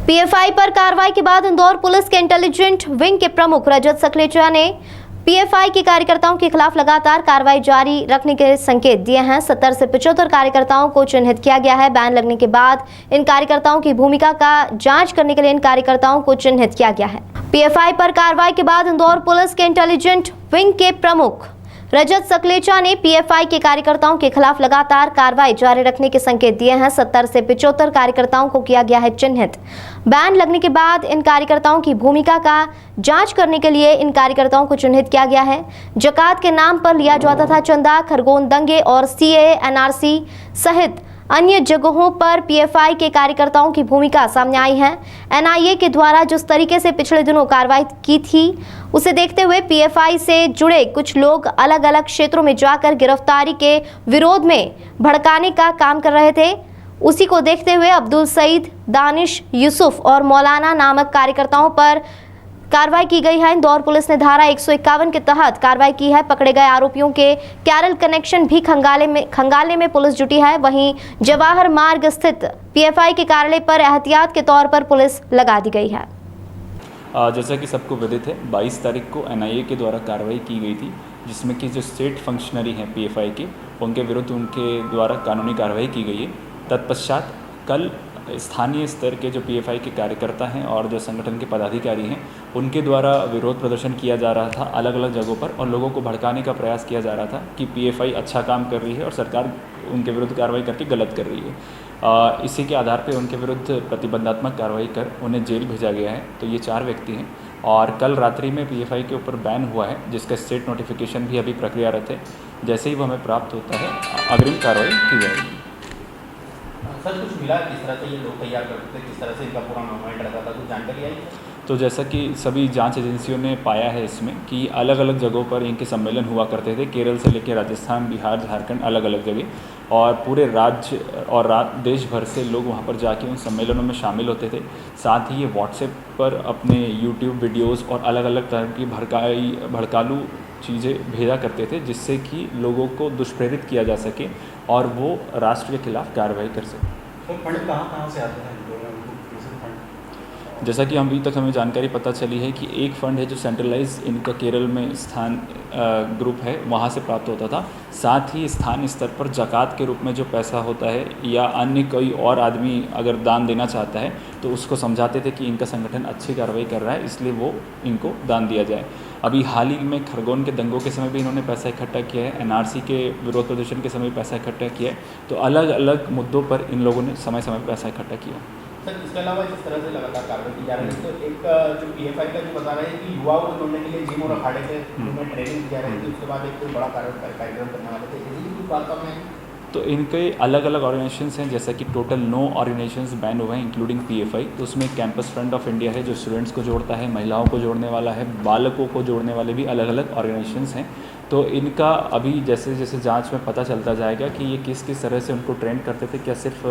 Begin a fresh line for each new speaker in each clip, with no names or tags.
PFI पर कार्रवाई के बाद इंदौर पुलिस के इंटेलिजेंट विंग के प्रमुख रजत सकलेचा ने पीएफआई के कार्यकर्ताओं के खिलाफ लगातार कार्रवाई जारी रखने के संकेत दिए हैं। 70 से 75 कार्यकर्ताओं को चिन्हित किया गया है। बैन लगने के बाद इन कार्यकर्ताओं की भूमिका का जांच करने के लिए इन कार्यकर्ताओं को चिन्हित किया गया है। पीएफआई पर कार्रवाई के बाद इंदौर पुलिस के इंटेलिजेंट विंग के प्रमुख रजत सकलेचा ने पीएफआई के कार्यकर्ताओं के खिलाफ लगातार कार्रवाई जारी रखने के संकेत दिए हैं। 70 से 75 कार्यकर्ताओं को किया गया है चिन्हित। बैन लगने के बाद इन कार्यकर्ताओं की भूमिका का जांच करने के लिए इन कार्यकर्ताओं को चिन्हित किया गया है। जकात के नाम पर लिया जाता था चंदा। खरगोन दंगे और सीएए एनआरसी सहित अन्य जगहों पर पीएफआई के कार्यकर्ताओं की भूमिका सामने आई है। एनआईए के द्वारा जिस तरीके से पिछले दिनों कार्रवाई की थी उसे देखते हुए पीएफआई से जुड़े कुछ लोग अलग अलग क्षेत्रों में जाकर गिरफ्तारी के विरोध में भड़काने का काम कर रहे थे। उसी को देखते हुए अब्दुल सईद, दानिश, यूसुफ और मौलाना नामक कार्यकर्ताओं पर कार्रवाई की गई है। इंदौर पुलिस ने धारा 151 के तहत कार्रवाई की है। पकड़े गए आरोपियों के कैरल कनेक्शन भी खंगालने में पुलिस जुटी है। वहीं जवाहर मार्ग स्थित पीएफआई के कार्यालय पर एहतियात के तौर पर पुलिस लगा दी गई है।
जैसा कि सबको विदित है, 22 तारीख को एनआईए के द्वारा कार्रवाई की गई थी, जिसमें कि जो स्टेट फंक्शनरी हैं पीएफआई के, उनके विरुद्ध उनके द्वारा कानूनी कार्रवाई की गई है। तत्पश्चात कल स्थानीय स्तर के जो पीएफआई के कार्यकर्ता हैं और जो संगठन के पदाधिकारी हैं, उनके द्वारा विरोध प्रदर्शन किया जा रहा था अलग अलग जगहों पर, और लोगों को भड़काने का प्रयास किया जा रहा था कि पीएफआई अच्छा काम कर रही है और सरकार उनके विरुद्ध कार्रवाई करके गलत कर रही है। इसी के आधार पर उनके विरुद्ध प्रतिबंधात्मक कार्रवाई कर उन्हें जेल भेजा गया है। तो ये 4 व्यक्ति हैं और कल रात्रि में पीएफआई के ऊपर बैन हुआ है, जिसका स्टेट नोटिफिकेशन भी अभी प्रक्रियारत है। जैसे ही वो हमें प्राप्त होता है अग्रिम कार्रवाई की जाएगी।
सर, कुछ मिला किस तरह से ये लोग तैयार करते थे, किस तरह से इनका पूरा मूवमेंट रहता था, कुछ जानकारी आई?
तो जैसा कि सभी जांच एजेंसियों ने पाया है इसमें कि अलग अलग जगहों पर इनके सम्मेलन हुआ करते थे, केरल से लेकर राजस्थान, बिहार, झारखंड, अलग अलग जगह, और पूरे राज्य और देश भर से लोग वहां पर जाके उन सम्मेलनों में शामिल होते थे। साथ ही ये व्हाट्सएप पर अपने यूट्यूब वीडियोस और अलग अलग तरह की भड़कालू चीज़ें भेजा करते थे, जिससे कि लोगों को दुष्प्रेरित किया जा सके और वो राष्ट्र के खिलाफ कार्रवाई कर सके।
तो फंड कहाँ से आते हैं?
जैसा कि अभी तक हमें जानकारी पता चली है कि एक फ़ंड है जो सेंट्रलाइज इनका केरल में स्थान ग्रुप है, वहाँ से प्राप्त होता था। साथ ही स्थानीय स्तर पर ज़कात के रूप में जो पैसा होता है या अन्य कोई और आदमी अगर दान देना चाहता है तो उसको समझाते थे कि इनका संगठन अच्छी कार्रवाई कर रहा है, इसलिए वो इनको दान दिया जाए। अभी हाल ही में खरगोन के दंगों के समय भी इन्होंने पैसा इकट्ठा किया है, एनआरसी के विरोध प्रदर्शन के समय पैसा इकट्ठा किया है। तो अलग अलग मुद्दों पर इन लोगों ने समय समय पर पैसा इकट्ठा किया।
सर, इसके अलावा जिस तरह से लगातार कार्रवाई की जा रही है, तो एक जो पीएफआई का जो बता रहे हैं कि युवाओं को जोड़ने के लिए जिम और अखाड़े से उन्हें ट्रेनिंग दी जा रही थी, उसके बाद एक कोई बड़ा कार्यक्रम करने वाले थे, इसी की बात में।
तो इनके अलग अलग ऑर्गेनाइजेशंस हैं, जैसा कि टोटल 9 ऑर्गेनाइजेशंस बैन हुए हैं इंक्लूडिंग पीएफआई। तो उसमें कैंपस फ्रंट ऑफ इंडिया है जो स्टूडेंट्स को जोड़ता है, महिलाओं को जोड़ने वाला है, बालकों को जोड़ने वाले भी अलग अलग ऑर्गेनाइजेशंस हैं। तो इनका अभी जैसे जैसे जांच में पता चलता जाएगा कि ये किस किस तरह से उनको ट्रेन करते थे, क्या सिर्फ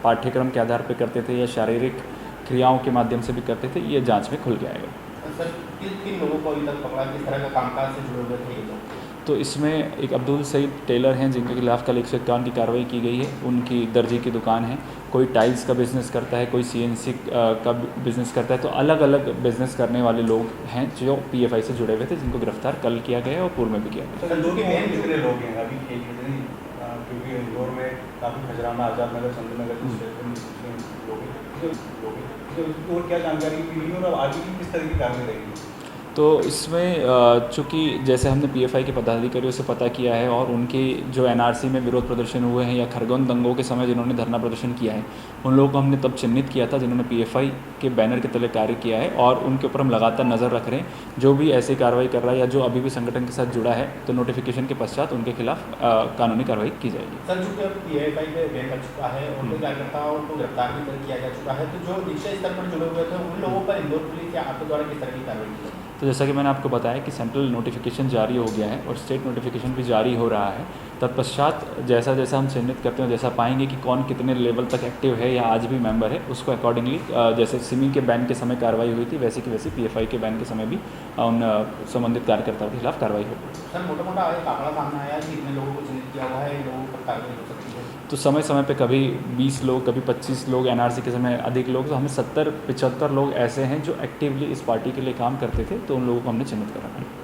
पाठ्यक्रम के आधार पर करते थे या शारीरिक क्रियाओं के माध्यम से भी करते थे, ये जाँच में खुल के आएगा।
सर, किन लोगों को अभी तक पकड़ा, किस तरह का कामकाज से जुड़े हुए थे ये लोग?
तो इसमें एक अब्दुल सईद टेलर हैं जिनके खिलाफ कल 151 की कार्रवाई की गई है। उनकी दर्जी की दुकान है, कोई टाइल्स का बिज़नेस करता है, कोई सीएनसी का बिज़नेस करता है। तो अलग अलग बिज़नेस करने वाले लोग हैं जो पीएफआई से जुड़े हुए थे, जिनको गिरफ्तार कल किया गया है और पूर्व में भी किया गया।
तो कितने लोग हैं अभी क्योंकि इंदौर में काफ़ी खजराना, आज़ाद नगर, चंद्र नगर और क्या जानकारी मिली और आगे की किस तरह की कार्रवाई रहेगी?
तो इसमें चूँकि जैसे हमने पीएफआई के पदाधिकारियों से पता किया है और उनके जो एनआरसी में विरोध प्रदर्शन हुए हैं या खरगोन दंगों के समय जिन्होंने धरना प्रदर्शन किया है, उन लोगों को हमने तब चिन्हित किया था जिन्होंने पीएफआई के बैनर के तले कार्य किया है, और उनके ऊपर हम लगातार नज़र रख रहे हैं। जो भी ऐसी कार्रवाई कर रहा है या जो अभी भी संगठन के साथ जुड़ा है, तो नोटिफिकेशन के पश्चात उनके खिलाफ कानूनी कार्रवाई की जाएगी।
सर, चूँकि अब पीएफआई पे बैन लग चुका है और उनके कार्यकर्ताओं को गिरफ्तार भी किया जा चुका है, तो जो निचले स्तर पर जुड़े हुए थे उन लोगों पर इंदौर पुलिस या आपके द्वारा किस तरह की कार्रवाई की जाएगी?
तो जैसा कि मैंने आपको बताया कि सेंट्रल नोटिफिकेशन जारी हो गया है और स्टेट नोटिफिकेशन भी जारी हो रहा है। तत्पश्चात जैसा जैसा हम चिन्हित करते हैं, जैसा पाएंगे कि कौन कितने लेवल तक एक्टिव है या आज भी मेंबर है, उसको अकॉर्डिंगली जैसे सिमी के बैन के समय कार्रवाई हुई थी, वैसे की वैसे पीएफआई के बैन के समय भी उन संबंधित कार्यकर्ताओं के खिलाफ कार्रवाई होगी।
सर, मोटा मोटा एक आंकड़ा सामने आया कि इतने लोगों को चिन्हित किया हुआ है, इन लोगों पर कार्रवाई हो सकती है।
तो समय समय पे कभी 20 लोग, कभी 25 लोग, एनआरसी के समय अधिक लोग, तो हमें 70-75 लोग ऐसे हैं जो एक्टिवली इस पार्टी के लिए काम करते थे, तो उन लोगों को हमने चिन्हित करा।